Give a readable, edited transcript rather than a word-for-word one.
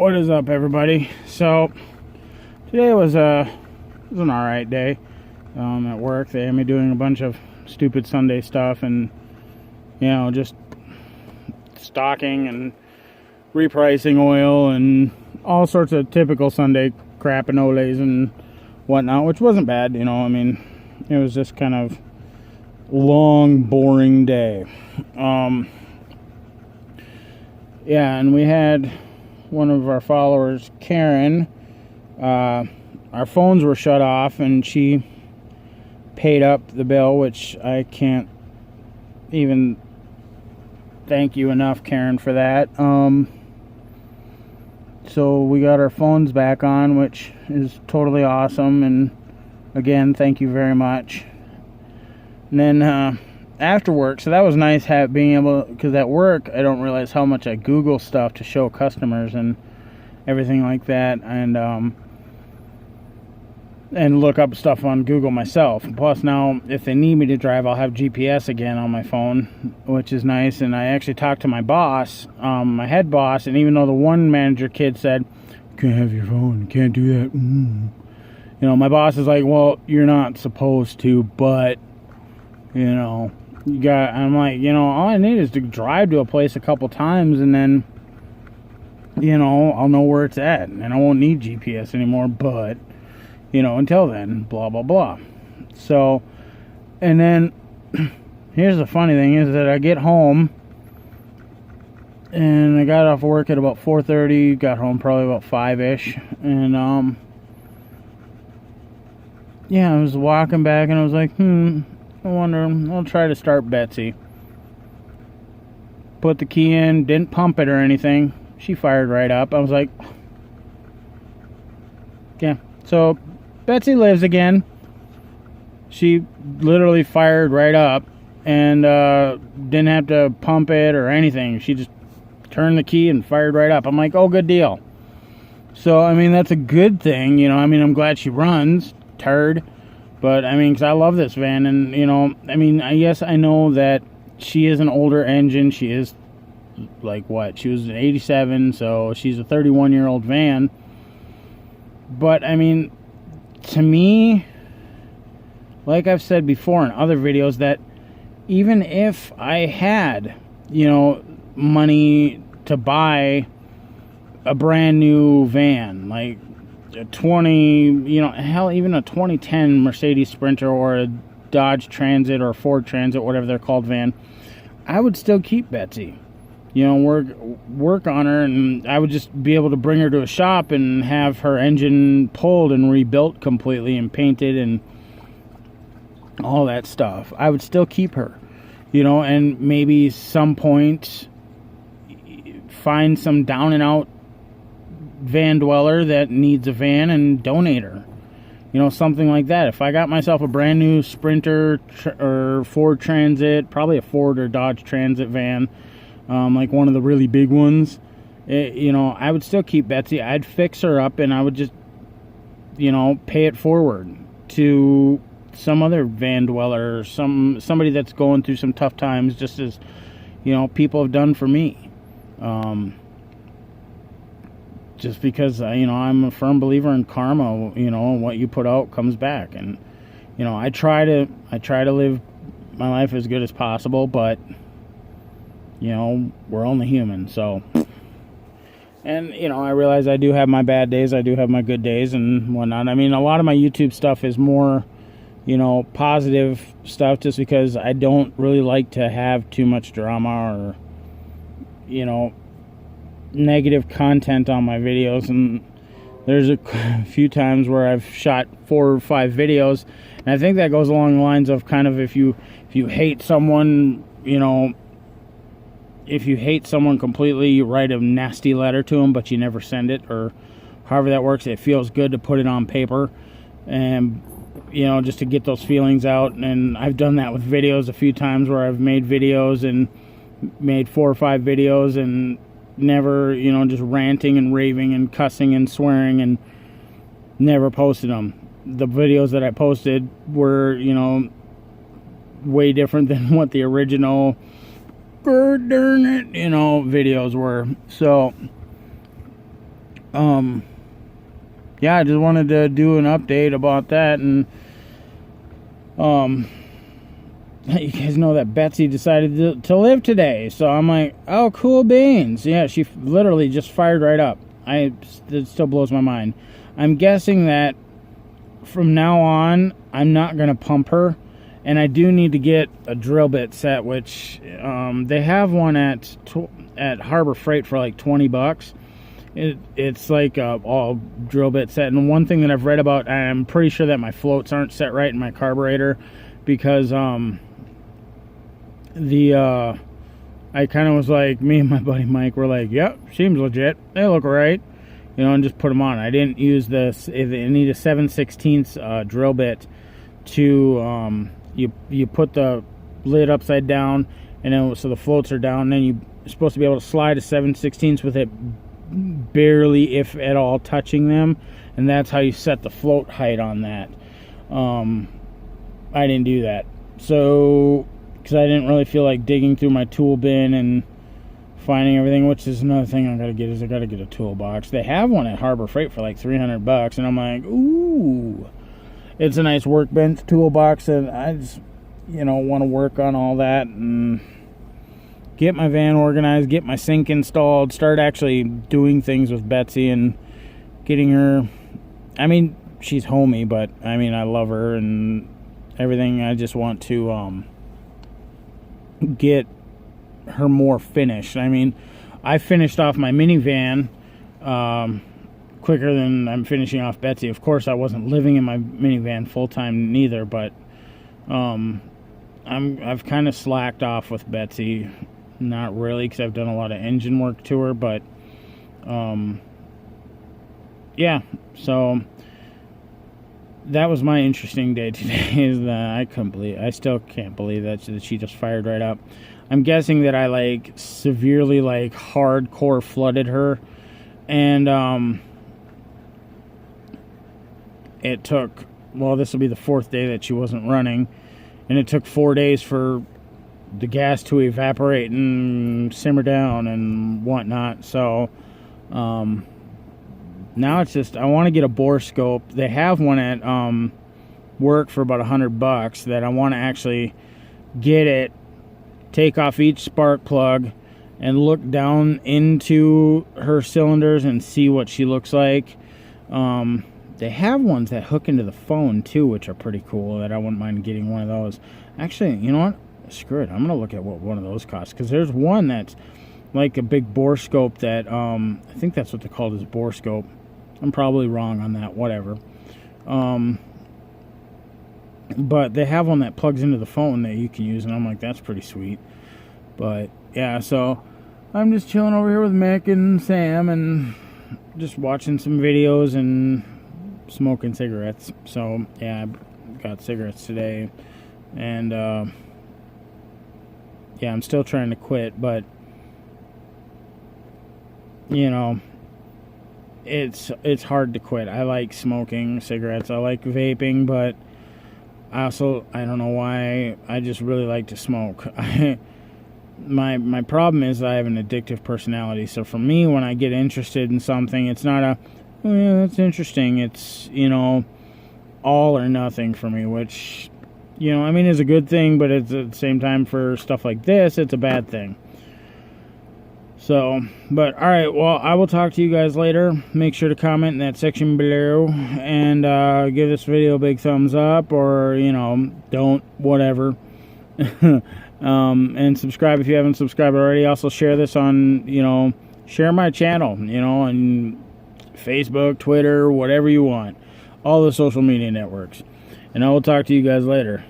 What is up, everybody? So today was an alright day at work. They had me doing a bunch of stupid Sunday stuff and just stocking and repricing oil and all sorts of typical Sunday crap and olays and whatnot, which wasn't bad. It was just kind of long, boring day. And we had one of our followers, Karen, our phones were shut off and she paid up the bill, which I can't even thank you enough, Karen, for that. So we got our phones back on, which is totally awesome, and again, thank you very much. And then after work, so that was nice being able, because at work I don't realize how much I Google stuff to show customers and everything like that, and look up stuff on Google myself. Plus now, if they need me to drive, I'll have GPS again on my phone, which is nice. And I actually talked to my boss, my head boss, and even though the one manager kid said, "Can't have your phone, can't do that," my boss is like, "Well, you're not supposed to, but you got." I'm like, all I need is to drive to a place a couple times, and then I'll know where it's at, and I won't need GPS anymore. But until then, blah blah blah. So, and then here's the funny thing is that I get home, and I got off work at about 4:30. Got home probably about 5-ish, and I was walking back, and I was like, I wonder, I'll try to start Betsy. Put the key in, didn't pump it or anything. She fired right up. I was like, yeah. So Betsy lives again. She literally fired right up and didn't have to pump it or anything. She just turned the key and fired right up. I'm like, oh, good deal. So, that's a good thing. I'm glad she runs, turd. But, because I love this van, and, yes, I know that she is an older engine. She is, she was an 87, so she's a 31-year-old van. But, to me, like I've said before in other videos, that even if I had, money to buy a brand new van, like a 20, hell, even a 2010 Mercedes Sprinter or a Dodge Transit or a Ford Transit, whatever they're called, van, I would still keep Betsy. Work on her, and I would just be able to bring her to a shop and have her engine pulled and rebuilt completely and painted and all that stuff. I would still keep her, and maybe some point find some down and out van dweller that needs a van and donate her, something like that. If I got myself a brand new Sprinter or Ford Transit, probably a Ford or Dodge Transit van, like one of the really big ones, I would still keep Betsy. I'd fix her up, and I would just pay it forward to some other van dweller or somebody that's going through some tough times, just as people have done for me. Just because I'm a firm believer in karma, and what you put out comes back, and I try to live my life as good as possible, but we're only human. So, and I realize I do have my bad days, I do have my good days and whatnot. A lot of my YouTube stuff is more positive stuff, just because I don't really like to have too much drama or negative content on my videos. And there's a few times where I've shot 4 or 5 videos, and I think that goes along the lines of kind of if you hate someone, if you hate someone completely, you write a nasty letter to them, but you never send it, or however that works. It feels good to put it on paper, and just to get those feelings out. And I've done that with videos a few times, where I've made videos and made 4 or 5 videos and never, just ranting and raving and cussing and swearing, and never posted them. The videos that I posted were, way different than what the original darn it, videos were. So yeah, I just wanted to do an update about that. And you guys know that Betsy decided to live today, so I'm like, oh, cool beans. Yeah, she literally just fired right up. It still blows my mind. I'm guessing that from now on, I'm not going to pump her, and I do need to get a drill bit set, which they have one at Harbor Freight for like $20. It's like all drill bit set. And one thing that I've read about, I'm pretty sure that my floats aren't set right in my carburetor, because I kind of was like, me and my buddy Mike were like, yep, seems legit, they look right, and just put them on. I didn't use this. I need a 7/16 drill bit to you put the lid upside down, and then so the floats are down, and then you're supposed to be able to slide a 7/16 with it barely, if at all, touching them, and that's how you set the float height on that. I didn't do that, so because I didn't really feel like digging through my tool bin and finding everything, which is another thing I gotta get, is I gotta get a toolbox. They have one at Harbor Freight for like $300, and I'm like, ooh, it's a nice workbench toolbox, and I just want to work on all that and get my van organized, get my sink installed, start actually doing things with Betsy and getting her. I mean, she's homey, but I mean, I love her and everything. I just want to get her more finished. I mean, I finished off my minivan quicker than I'm finishing off Betsy. Of course, I wasn't living in my minivan full time neither, but I've kind of slacked off with Betsy. Not really, because I've done a lot of engine work to her, but yeah, so that was my interesting day today. Is that I still can't believe that she just fired right up. I'm guessing that I like severely, like hardcore flooded her, and it took, well, this will be the 4th day that she wasn't running, and it took 4 days for the gas to evaporate and simmer down and whatnot. So now it's just, I want to get a bore scope. They have one at work for about $100 that I want to actually get it, take off each spark plug, and look down into her cylinders and see what she looks like. They have ones that hook into the phone too, which are pretty cool, that I wouldn't mind getting one of those. Actually, you know what? Screw it. I'm going to look at what one of those costs, because there's one that's like a big bore scope that, I think that's what they call it, is bore scope. I'm probably wrong on that, whatever. But they have one that plugs into the phone that you can use, and I'm like, that's pretty sweet. But yeah, so I'm just chilling over here with Mick and Sam and just watching some videos and smoking cigarettes. So yeah, I got cigarettes today, and yeah, I'm still trying to quit, but it's hard to quit. I like smoking cigarettes, I like vaping, but I don't know why, I just really like to smoke. My problem is I have an addictive personality, so for me, when I get interested in something, it's not a, oh yeah, that's interesting. It's, all or nothing for me, which, I mean, is a good thing, but it's at the same time, for stuff like this, it's a bad thing. So, but alright, well, I will talk to you guys later. Make sure to comment in that section below, and give this video a big thumbs up, or, don't, whatever. And subscribe if you haven't subscribed already. Also share this on, share my channel, on Facebook, Twitter, whatever you want. All the social media networks. And I will talk to you guys later.